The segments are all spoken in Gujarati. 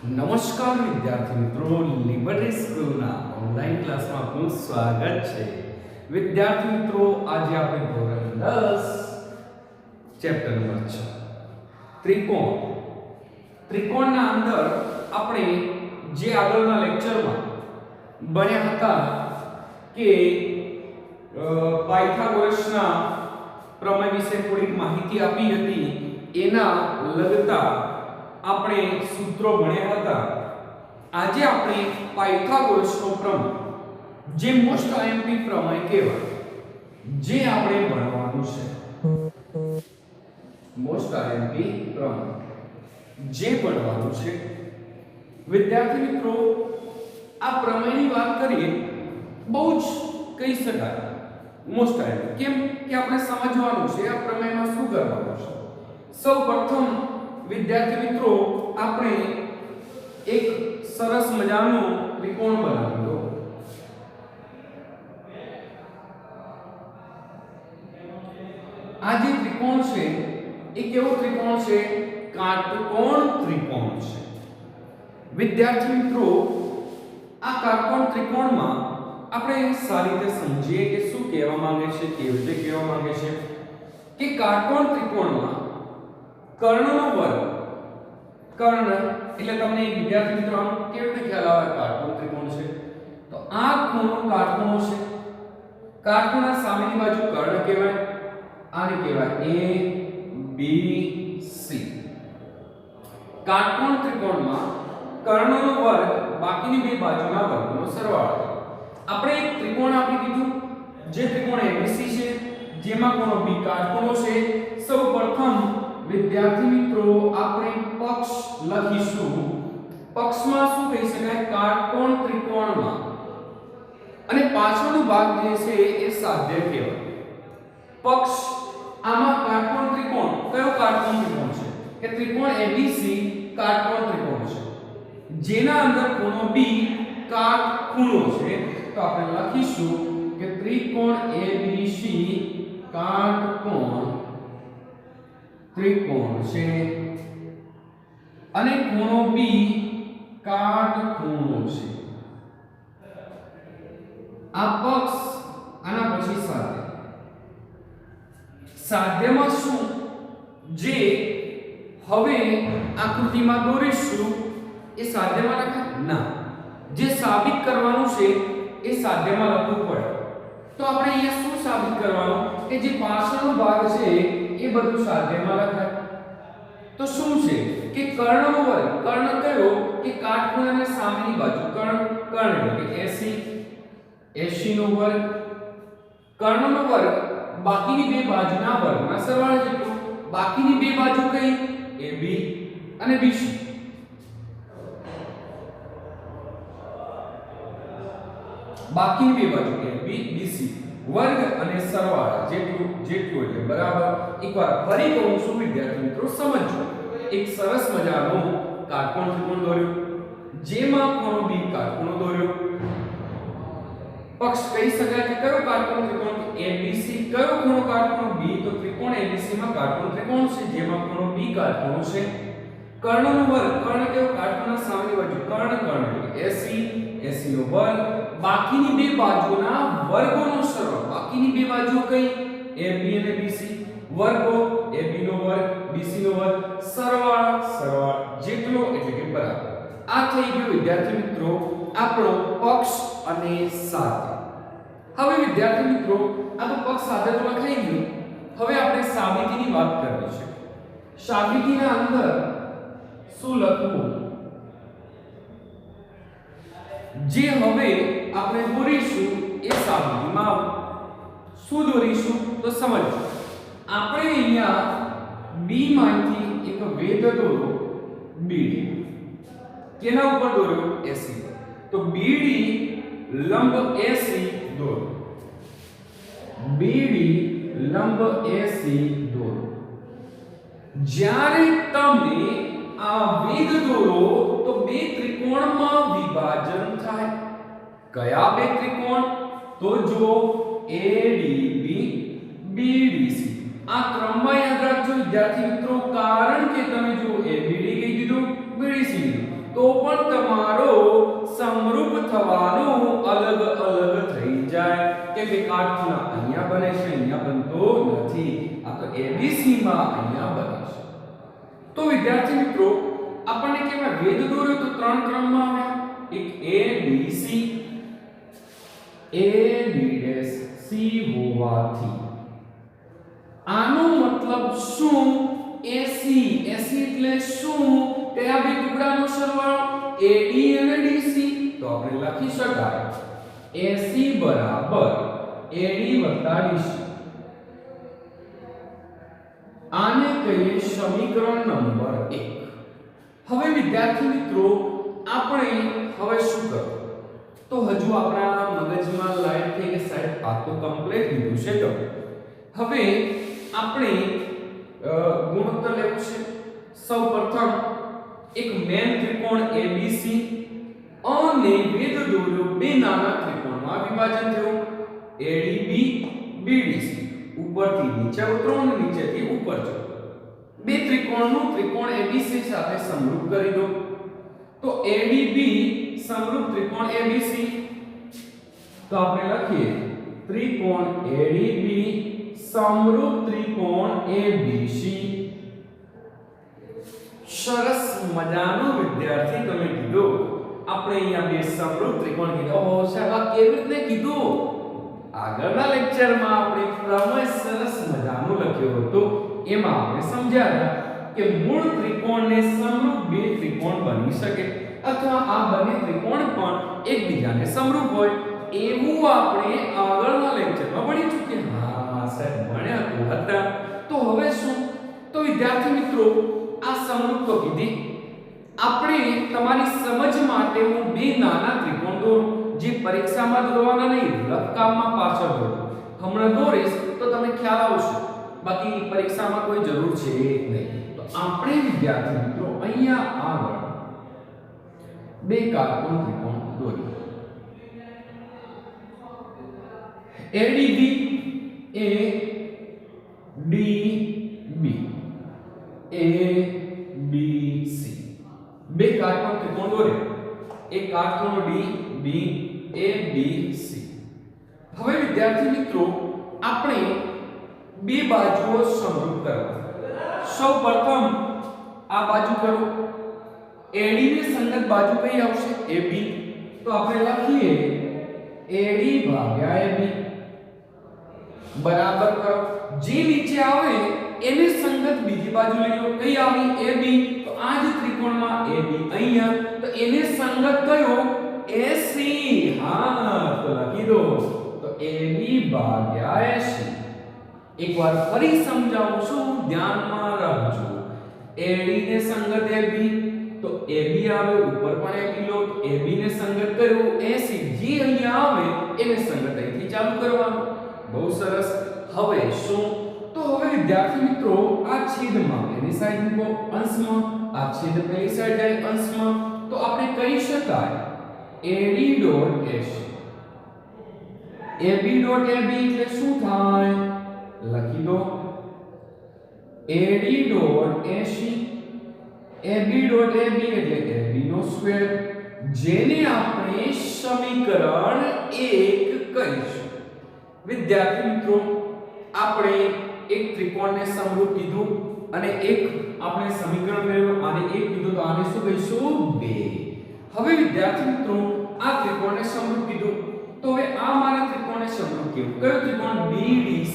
નમસ્કાર વિદ્યાર્થી મિત્રો, લિબર્ટી સ્કૂલના ઓનલાઈન ક્લાસમાં આપનું સ્વાગત છે. વિદ્યાર્થી મિત્રો, આજે આપણે ધોરણ 10 ચેપ્ટર નંબર 6 ત્રિકોણ. ત્રિકોણના અંદર આપણે જે આગળના લેક્ચરમાં ભણ્યા હતા કે પાયથાગોરસના પ્રમેય વિશે થોડીક માહિતી આપી હતી, એના લગતા આપણે સૂત્રો ભણ્યા હતા. આજે આપણે પાયથાગોરસનો પ્રમેય, જે મોસ્ટ આઈએમપી પ્રમેય કહેવાય, જે આપણે ભણવાનું છે. મોસ્ટ આઈએમપી પ્રમેય જે ભણવાનું છે. વિદ્યાર્થી મિત્રો, આ પ્રમેયની વાત કરીએ, બહુ જ કહી શકાય મોસ્ટ આઈએમપી. કેમ કે આપણે સમજવાનું છે આ પ્રમેયમાં શું કરવાનું છે. સૌપ્રથમ વિદ્યાર્થી મિત્રો, આપણે એક સરસ મજાનું ત્રિકોણ બનાવી દો. આ જે ત્રિકોણ છે એ કેવો ત્રિકોણ છે? કાટકોણ ત્રિકોણ છે. વિદ્યાર્થી મિત્રો, આ કાટકોણ ત્રિકોણમાં આપણે સારી રીતે સમજીએ કે શું કહેવા માંગે છે, કેવી રીતે કહેવા માંગે છે. કે કાટકોણ ત્રિકોણમાં કર્ણનો વર્ગ, કર્ણ એટલે તમને વિદ્યાર્થી મિત્રો આમ કેવી રીતે ખ્યાલ આવે કાટકોણ ત્રિકોણ છે? તો આ ખૂણો કાટખૂણો છે. કાટખૂણા સામેની બાજુ કર્ણ કહેવાય. આને કહેવાય A B C. કાટકોણ ત્રિકોણમાં કર્ણનો વર્ગ બાકીની બે બાજુના વર્ગનો સરવાળો. આપણે એક ત્રિકોણ આપી દીધું, જે ત્રિકોણ ABC છે, જેમાં ખૂણો B કાટખૂણો છે. સૌપ્રથમ વિદ્યાર્થી મિત્રો, આપણે પક્ષ લખીશું. પક્ષમાં શું કહી શકાય? કાટકોણ ત્રિકોણમાં, અને પાછળનો ભાગ જે છે એ સાધ્ય કહેવાય. પક્ષ આમાં કાટકોણ ત્રિકોણ, કયો કાટકોણ ત્રિકોણ છે? કે ત્રિકોણ ABC કાટકોણ ત્રિકોણ છે, જેના અંદર ખૂણો B કાટખૂણો છે. તો આપણે લખીશું કે ત્રિકોણ ABC કાટકોણ ત્રિકોણ છે, અને ખૂણો B કાટખૂણો છે. આ પક્ષ, આના પછી સાધ્ય. સાધ્યમાં શું, જે હવે આકૃતિમાં દોરીશું એ સાધ્યમાં લખાય ના, જે સાબિત કરવાનું છે એ સાધ્યમાં લખવું પડે. તો આપણે અહીંયા શું સાબિત કરવાનું? કે જે પાછળનો ભાગ છે એ બધું સાધ્યમાં લખાય. તો શું છે કે કર્ણનો વર્ગ, કર્ણ કયો? કે કાટખૂણાની સામેની બાજુ કર્ણ એટલે કે AC, AC નો વર્ગ. કર્ણનો વર્ગ બાકીની બે બાજુના વર્ગના સરવાળા જેટલો. બાકીની બે બાજુ કઈ? AB અને BC. બાકીની બે બાજુ AB BC વર્ગ અને સરવાળા જેટલું એટલે બરાબર. એકવાર ફરી કહું છું વિદ્યાર્થી મિત્રો, સમજો. એક સરસ મજાનો કાટકોણ ત્રિકોણ દોર્યો, જેમાં ખૂણો B કાટખૂણો દોર્યો. પક્ષ કહી શકાય કે કયો કાટકોણ ત્રિકોણ? ABC. કયો ખૂણો કાટખૂણો? B. તો ત્રિકોણ ABC માં કાટકોણ ત્રિકોણ છે, જેમાં ખૂણો B કાટખૂણો છે. કર્ણનો વર્ગ, કર્ણ કેવો? કાટખૂણા સામેની બાજુ કર્ણ એટલે AC, AC નો વર્ગ બાકીની બે બાજુના વર્ગોનો સરવાળો. બાકીની બે બાજુ કઈ? AB અને BC. વર્ગો AB નો વર્ગ BC નો વર્ગ સરવાળા જેટલો એટલે કે બરાબર. આ થઈ ગયું વિદ્યાર્થી મિત્રો આપણો પક્ષ અને સાધ્ય. હવે વિદ્યાર્થી મિત્રો, આ તો પક્ષ સાધ્ય તો લખાઈ ગયું. હવે આપણે સાબિતીની વાત કરવી છે. સાબિતીના અંદર શું લખવું? જે હવે આપણે દોરીશું એ સાબિતીમાં શું દોરીશું? તો સમજો. આપણે અહીંયા B માંથી એક વેધ દોરો, BD. કેના ઉપર દોર્યો? AC. તો BD લંબ AC દોરો. BD લંબ AC દોરો. જ્યારે તમે આ વેધ દોરો તો બે ત્રિકોણમાં વિભાજન થાય. કયા બે ત્રિકોણ? તો જો ADB BDC. આ ક્રમમાં યાદ રાખજો વિદ્યાર્થી મિત્રો, કારણ કે તમે જો ABD કહી દીધું, BDC તો તો પણ તમારો સમરૂપ થવાનું અલગ અલગ થઈ જાય કે બે કાટખૂણા અહીંયા બને છે અહીંયા બનતો નથી આ તો ABC માં અહીંયા બને છે તો વિદ્યાર્થી મિત્રો આપણને કેવા વેદ દોર્યો તો ત્રણ ક્રમમાં આવ્યા એક ABC AB' C હોવાથી આનો મતલબ શું AC એટલે શું કયા બે ટુકડાનો સરવાળો AD અને DC તો આપણે લખી શકાય AC બરાબર AD વત્તા DC આને કહીએ સમીકરણ નંબર 1 હવે વિદ્યાર્થી મિત્રો આપણે હવે શું કરવું તો હજુ આપણા મગજમાં લાઈટ થઈ કે સાહેબ આ તો કમ્પ્લીટ લીધું છે તો હવે આપણે ગુણોત્તર લેવું છે સૌપ્રથમ એક મેન ત્રિકોણ ABC અને વેદ દોર્યો બે નાના ત્રિકોણમાં વિભાજન થયું ADB BDC ઉપરથી નીચે ઉતરો અને નીચેથી ઉપર જાઓ બે ત્રિકોણનું ત્રિકોણ ABC સાથે સમરૂપ કરી દો તો ADB સમરૂપ ત્રિકોણ ABC તો આપણે લખીએ ત્રિકોણ ADB સમરૂપ ત્રિકોણ ABC સરસ મજાનો વિદ્યાર્થી તમે કીધો આપણે અહીંયા બે સમરૂપ ત્રિકોણ કીધો ઓહો સાહેબ આ કેવી રીતે કીધું આગળના લેક્ચરમાં આપણે પ્રમેય સરસ મજાનો લખ્યો હતો એમાં આપણે સમજ્યા કે મૂળ ત્રિકોણને સમરૂપ બે ત્રિકોણ બની શકે અથવા આ બંને ત્રિકોણ પણ એકબીજાને સમરૂપ હોય એવું આપણે આગળના લેક્ચરમાં ભણી ચૂક્યા હા સાહેબ ભણ્યા તો હતા તો હવે શું તો વિદ્યાર્થી મિત્રો આ સમરૂપ તો કીધી આપણે તમારી સમજ માટે હું બે નાના ત્રિકોણ દોરું જે પરીક્ષામાં દોરવાના નહીં રફ કામમાં પાછળ દોરો હમણાં દોરીશ તો તમને ખ્યાલ આવશે બાકી પરીક્ષામાં કોઈ જરૂર છે નહીં તો આપણે વિદ્યાર્થી મિત્રો અહીંયા આગળ બે કાટકોણ ત્રિકોણ દોરીએ ADB ADB ABC બે કાટકોણ ત્રિકોણ દોરે એક કાટકોણ DB ABC હવે વિદ્યાર્થી મિત્રો આપણે બે બાજુઓ સમરૂપ કરવા સૌપ્રથમ આ બાજુ કરો AD ની સંગત બાજુ કઈ આવશે AB તો આપણે લખીએ AD ભાગ્યા AB બરાબર કરો જે નીચે આવે એને સંગત બીજી બાજુ લઈ લો કઈ આવી AB તો આ જ ત્રિકોણમાં AB અહીંયા તો એને સંગત કયો AC હા તો લખી દો તો AB ભાગ્યા AC એકવાર ફરી સમજાવું છું ધ્યાનમાં રાખજો AD ને સંગત AB તો AB આવે ઉપર પણ AB લો AB ને સંગત કર્યું AC જે અહીંયા આવે એને સંગત અહીંથી ચાલુ કરવાનું બહુ સરસ હવે શું તો હવે વિદ્યાર્થી મિત્રો આ છેદમાં એની સાઈડ મૂકો અંશમાં આ છેદ પેલી સાઈડ જાય અંશમાં તો આપણે કહી શકાય AD.AC AB.AB એટલે શું થાય લખી દો AD.AC AB.AB એટલે AB નો સ્ક્વેર જેને આપણે સમીકરણ 1 કહીશું વિદ્યાર્થી મિત્રો આપણે એક ત્રિકોણને સમરૂપ કીધું અને એક આપણે સમીકરણ મેળવ્યું આને એક કીધું તો આને શું કહીશું બે હવે વિદ્યાર્થી મિત્રો આ ત્રિકોણને સમરૂપ કીધું તો હવે આ મારા ત્રિકોણને સમરૂપ કેવું કયો ત્રિકોણ BDC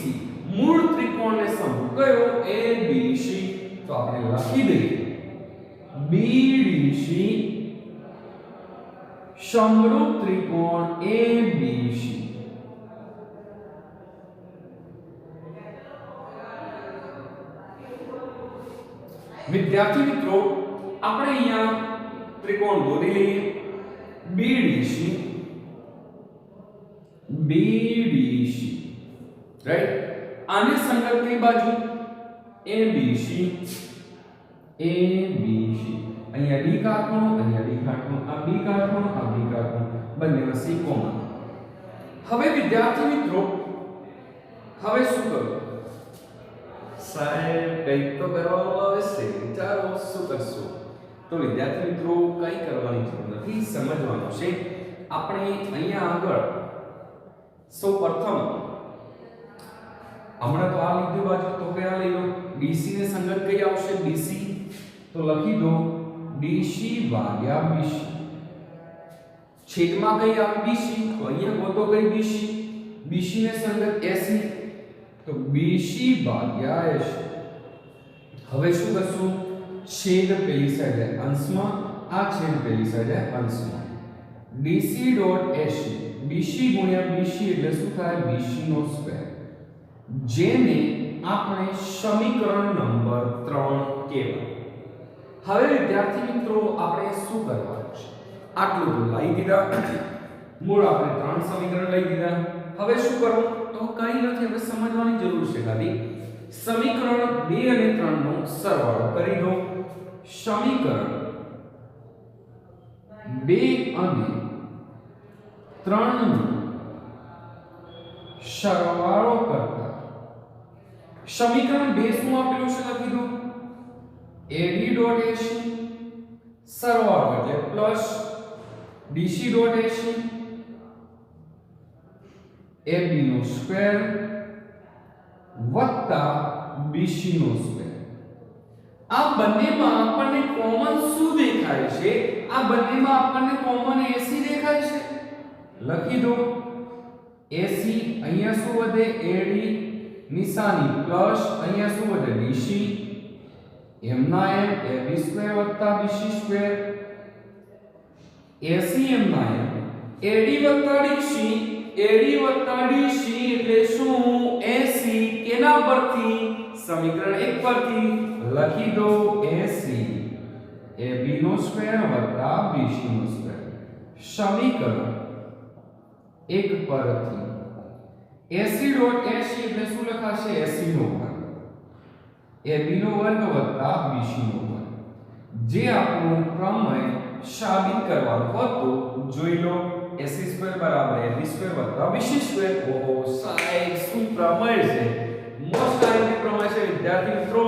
મૂળ ત્રિકોણને સમરૂપ કયો ABC તો આપણે લખી દઈએ BDC સમરૂપ ત્રિકોણ ABC વિદ્યાર્થી મિત્રો આપણે અહીંયા ત્રિકોણ દોરી લઈએ BDC રાઈટ આને સંગત કઈ બાજુ ABC અહીંયા D કાટખૂણો અહીંયા D કાટખૂણો આ B કાટખૂણો આ B કાટખૂણો બંને વચ્ચે કોમા હવે વિદ્યાર્થી મિત્રો હવે શું કરું સાહેબ કંઈક તો કરવાનું આવે છે વિચારો શું કરશું તો વિદ્યાર્થી મિત્રો કઈ કરવાની જરૂર નથી, સમજવાનું છે. આપણે અહીંયા આગળ સૌપ્રથમ હમણાં તો આ લીધી બાજુ, તો કયા લઈ લો? BC ને સંગત કઈ આવશે? BC. તો લખી દો DC ભાગ્યા BC. છેદમાં કઈ આવે? BC. તો અહીંયા ગોતો કઈ BC? BC ને સંગત AC. તો BC ભાગ્યા AC. હવે શું કરશું? છેદ પેલી સાઈડે અંશમાં, આ છેદ પેલી સાઈડે અંશમાં. DC dot AC. BC ગુણ્યા BC એટલે શું થાય? BC નો સ્ક્વેર, જેને આપણે સમીકરણ નંબર 3 કહેવાય. હવે વિદ્યાર્થી મિત્રો આપણે શું કરવાનું છે? આટલું તો લઈ દીધા, મૂળ આપણે 3 સમીકરણ લઈ દીધા. હવે શું કરવું? તો કંઈ નથી, હવે સમજવાની જરૂર છે ખાલી. સમીકરણ 2 અને 3 નો સરવાળો કરી દો. સમીકરણ 2 અને 3 નો સરવાળો કરતા સમીકરણ 2 શું આપેલું છે? લખી દો AD ડોટ AC સરવાળો એટલે plus DC dot AC AB નો સ્ક્વેર વત્તા BC નો સ્ક્વેર. આ બંનેમાં આપણને કોમન શું દેખાય છે? આ બંનેમાં આપણને કોમન AC દેખાય છે. લખી દો AC. અહીંયા શું વધે? AD નિશાની પ્લસ અહીંયા શું વધે? DC. m ના m AB સ્ક્વેર વત્તા BC સ્ક્વેર. AC m ના m AD વત્તા DC. AD વત્તા DC એટલે શું? AC. કેના પરથી? સમીકરણ 1 પરથી. લખી દો AC AB નો સ્ક્વેર વત્તા BC નો સ્ક્વેર. સમીકરણ 1 પરથી AC ડોટ AC એટલે શું લખાશે? AC નો વર્ગ AB નો વર્ગ વત્તા BC નો વર્ગ, જે આપણું પ્રમેય સાબિત કરવાનું હતું. જોઈ લો AC સ્ક્વેર બરાબર AB સ્ક્વેર વત્તા BC સ્ક્વેર. ઓહો સાહેબ, શું પ્રમેય છે! મોસ્ટ આઈએમપી પ્રમેય છે. વિદ્યાર્થી મિત્રો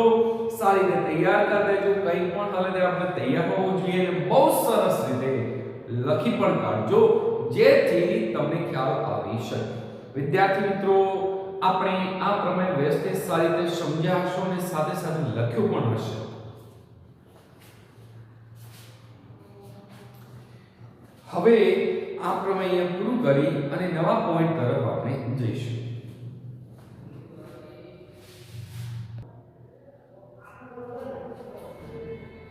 સારી રીતે તૈયાર કરી દેજો. કંઈ પણ હાલતે આપણે તૈયાર હોવું જોઈએ અને બહુ સરસ રીતે લખી પણ કાઢજો, જેથી તમને ખ્યાલ આવી શકે. વિદ્યાર્થી મિત્રો આપણે આ પ્રમેય વ્યવસ્થિત સારી રીતે સમજ્યા હશો અને સાથે સાથે લખ્યું પણ હશે. હવે આ પ્રમેય પૂરું કરી અને નવા પોઈન્ટ તરફ આપણે જઈશું.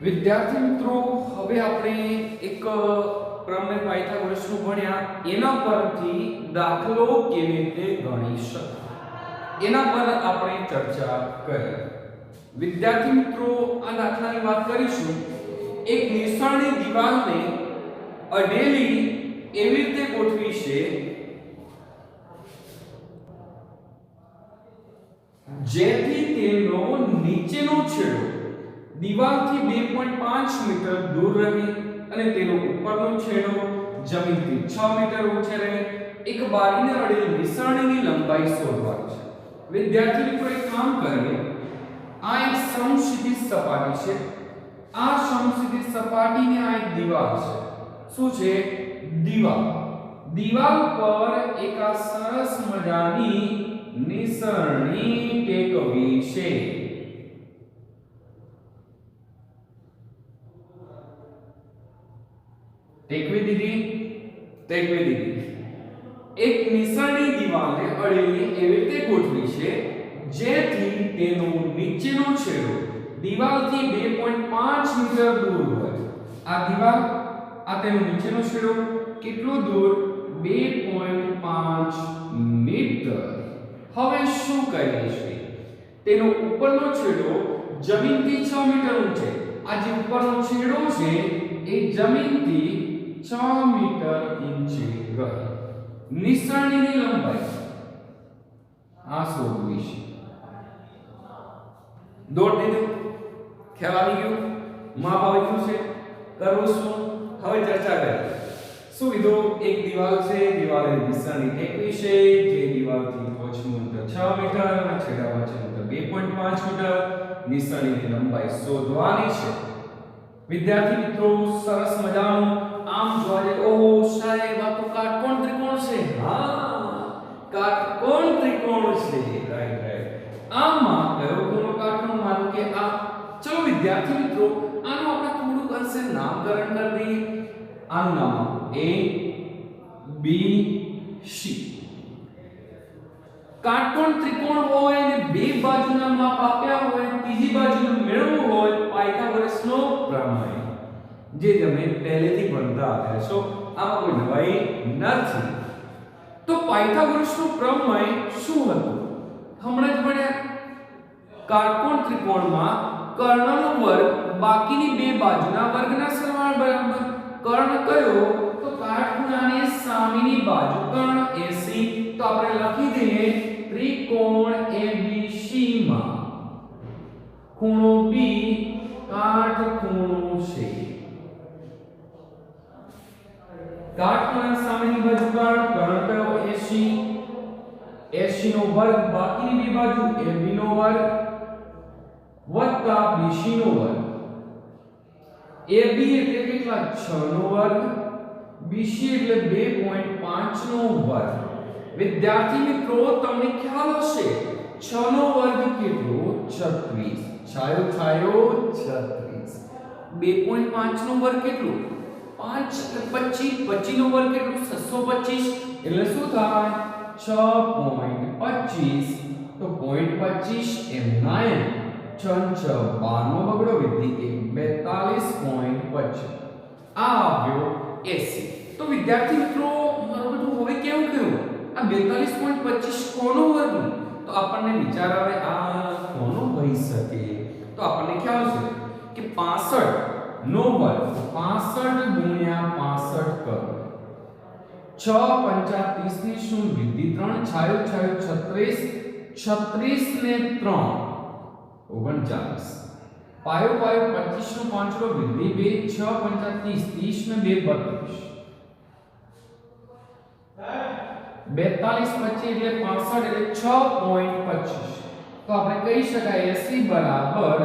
વિદ્યાર્થી મિત્રો હવે આપણે એક પ્રમેય પાયથાગોરસનું ભણ્યા, એના પરથી દાખલો કેવી રીતે ગણી શકાય એના પર આપણે ચર્ચા કરી. વિદ્યાર્થી મિત્રો આ દાખલાની વાત કરીશું. એક નિશાળની દિવાલને અડેલી એવી રીતે ગોઠવી છે જેથી તેનો નીચેનો છેડો દિવાલથી 2.5 મીટર દૂર રહે અને તેનો ઉપરનો છેડો જમીનથી 6 મીટર ઊંચે રહે. એક બારીને અડેલી નિશાળની લંબાઈ શોધવાની છે. વિદ્યાર્થી મિત્રો એક કામ કરીએ. આ એક સમક્ષિતિજ સપાટી છે. આ સમક્ષિતિજ સપાટીને આ એક દિવાલ છે. શું છે? દિવાલ. દિવાલ પર એક આ સરસ મજાની નિસરણી ટેકવી છે. ટેકવી દીધી. એક નિસરણી દિવાલને અડેલી એવી રીતે ગોઠવી છે જેથી તેનો નીચેનો છેડો દિવાલથી 2.5 મીટર દૂર હોય. આ દિવાલ, આ તેનો નીચેનો છેડો કેટલો દૂર? 2.5 મીટર. હવે શું કરીએ છીએ? તેનો ઉપરનો છેડો જમીનથી 6 મીટર ઊંચે. આ જે ઉપરનો છેડો છે એ જમીનથી 6 મીટર ઊંચે રહે. નિસરણીની લંબાઈ આ શોધવી છે. દોડ દીધું. ખ્યાલ આવી ગયો? માપ આવી ગયું છે. કરવું શું? હવે ચર્ચા કરીએ. શું કીધું? એક દિવાલ છે. દિવાલે નિસરણી ટેકવી છે જે દિવાલથી ટોચનું અંતર 6 મીટર અને છેડા વચ્ચેનું અંતર 2.5 મીટર. નિસરણીની લંબાઈ શોધવાની છે. વિદ્યાર્થી મિત્રો સરસ મજાનું આમ જોવા જઈએ ઓહો સાહેબ આ તો કાટકોણ ત્રિકોણ છે હા કાટકોણ ત્રિકોણ છે રાઈટ આમાં કયો ખૂણો કાટકોણ માનો કે આ ચલો વિદ્યાર્થી મિત્રો આનું આપણે થોડુંક અંશે નામકરણ કરી દઈએ આનું નામ A B C કાટકોણ ત્રિકોણ હોય અને બે બાજુના માપ આપ્યા હોય ત્રીજી બાજુનું મેળવવું હોય પાયથાગોરસનો પ્રમેય જે તમે પહેલેથી ભણતા આવ્યા છો આમાં કોઈ નવાઈ નથી તો પાયથાગોરસનો પ્રમેય શું હતું હમણાં જ ભણ્યા કાટકોણ ત્રિકોણમાં કર્ણનો વર્ગ બાકીની બે બાજુના વર્ગના સરવાળા બરાબર કર્ણ કયો તો કાટખૂણાની સામેની બાજુ કર્ણ AC તો આપણે લખી દઈએ ત્રિકોણ ABC માં ખૂણો B કાટખૂણો છે કાટખૂણાની સામેની બાજુ કર્ણ કયો AC AC નો વર્ગ બાકીની બે બાજુ AB નો વર્ગ વત્તા BC નો વર્ગ AB એટલે કેટલા 6 નો વર્ગ BC એટલે 2.5 નો વર્ગ વિદ્યાર્થી મિત્રો તમને ખ્યાલ હશે 6 નો વર્ગ કેટલો 36 છાયો 36 2.5 નો વર્ગ કેટલો 5 એટલે 25 25 નો વર્ગ કેટલો 625 એટલે શું થાય 6.25 તો 0.25 એમ 9 6 12 નો બગડો વિદ્યાર્થી 42.25 આ આવ્યો 80 તો વિદ્યાર્થી મિત્રો મારું બધું હવે કેવું કેવું આ 42.25 કોનો વર્ગ તો આપણને વિચાર આવે આ કોનો હોઈ શકે તો આપણને ખ્યાલ છે કે 65 નો વર્ગ 65 ગુણ્યા 65 કરો 6 5 30 ની શું વિધિ 3 છાયો 36 36 ને 3 39 પાયો 25 નો પાંચડો વિધિ 2 6 5 30 30 ને 2 32 42 25 એટલે 65 એટલે 6.25 તો આપણે કહી શકાય AC બરાબર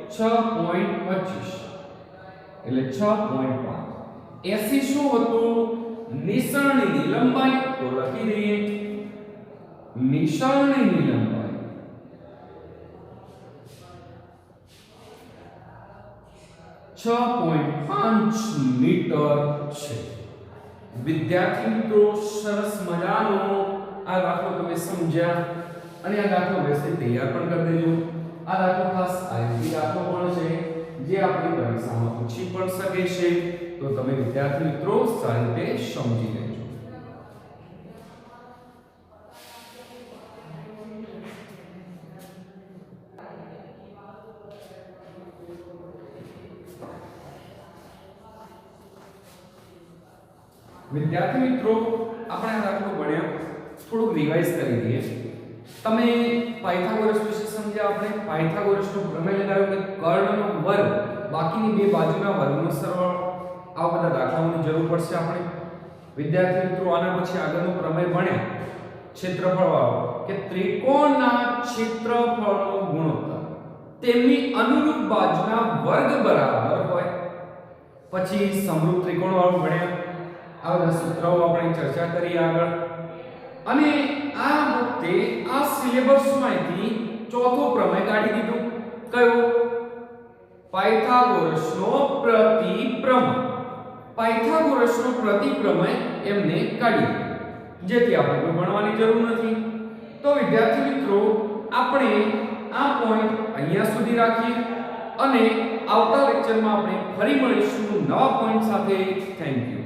6.25 એટલે 6.5 AC શું હતું નિસરણીની લંબાઈ તો લખી દઈએ નિસરણીની લંબાઈ 6.5 મીટર છે વિદ્યાર્થી મિત્રો સરસ મજાનો આ દાખલો તમે સમજ્યા અને આ દાખલો વ્યવસ્થિત તૈયાર પણ કરી દેજો આ દાખલો ખાસ આઈએમપી દાખલો પણ છે જે આપણી પરીક્ષામાં પૂછી પણ શકે છે તો તમે વિદ્યાર્થી મિત્રો સારી રીતે સમજી લેજો વિદ્યાર્થી મિત્રો આપણે આ દાખલો ભણ્યા થોડુંક રિવાઇઝ કરી દઈએ તમે પાયથાગોરસ વિશે સમજ્યા આપણે પાયથાગોરસનો પ્રમેય લગાવ્યો કે કર્ણનો વર્ગ બાકીની બે બાજુના વર્ગનો સરવાળો આ બધા દાખલાઓની જરૂર પડશે આપણે વિદ્યાર્થી મિત્રો આના પછી આગળનો પ્રમેય ભણ્યા ક્ષેત્રફળવાળો કે ત્રિકોણના ક્ષેત્રફળનો ગુણોત્તર તેમની અનુરૂપ બાજુના વર્ગ બરાબર હોય પછી સમરૂપ ત્રિકોણવાળો ભણ્યા આ બધા સૂત્રો આપણે ચર્ચા કરી આગળ અને આ વખતે આ સિલેબસમાંથી ચોથો પ્રમેય કાઢી દીધો કયો પાયથાગોરસનો પ્રતિપ્રમેય એમને કાઢી જેથી આપણે કોઈ ભણવાની જરૂર નથી તો વિદ્યાર્થી મિત્રો આપણે આ પોઈન્ટ અહીંયા સુધી રાખીએ અને આવતા લેક્ચરમાં આપણે ફરી મળીશું નવા પોઈન્ટ સાથે થેન્ક યુ